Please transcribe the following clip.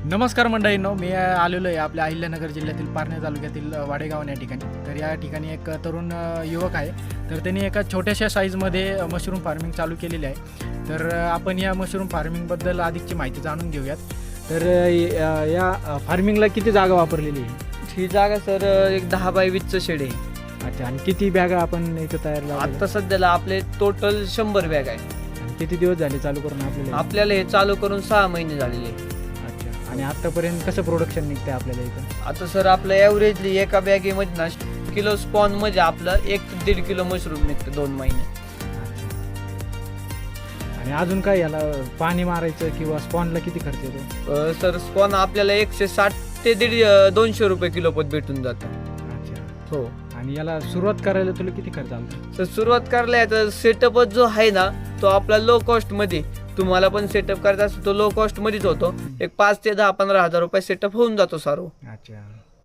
नमस्कार मंडळींनो, मी आलेलो आहे आपल्या अहिल्यानगर जिल्ह्यातील पारनेर तालुक्यातील वाडेगाव या ठिकाणी. तर या ठिकाणी एक तरुण युवक आहे. तर त्यांनी एका छोट्याशा साईजमध्ये मशरूम फार्मिंग चालू केलेली आहे. तर आपण या मशरूम फार्मिंगबद्दल अधिकची माहिती जाणून घेऊयात. तर या फार्मिंगला किती जागा वापरलेली आहे? ही जागा सर एक 10 बाय 20चं शेड आहे. अच्छा, आणि किती बॅगा आपण इथं तयार लावल्या? आता सध्याला आपले टोटल 100 बॅग आहे. आणि किती दिवस झाले चालू करून आपल्याला? आपल्याला हे चालू करून 6 महिने झालेले. अच्छा, आणि आतापर्यंत कसं प्रोडक्शन निघतंय आपल्याला इथं? आता सर आपलं ॲव्हरेजली एका बॅगेमध्ये ना किलो स्पॉन मध्ये आपलं 1 ते 1.5 किलो मशरूम निघतं 2 महिने. आणि अजून काय याला पाणी मारायचं किंवा स्पॉनला किती खर्च येतो? सर स्पॉन आपल्याला 160 ते 200 रुपये किलो पत भेटून जातं. अच्छा, हो. आणि याला सुरुवात करायला तुला किती खर्च आला? तर सुरुवात करायला याचा सेटअप जो आहे ना तो आपला लो कॉस्ट मध्ये, तुम्हाला पण सेटअप करायचा असतो तो लो कॉस्ट मध्येच होतो. एक 5 ते 10-15 हजार रुपये सेटअप होऊन जातो सर्व. अच्छा,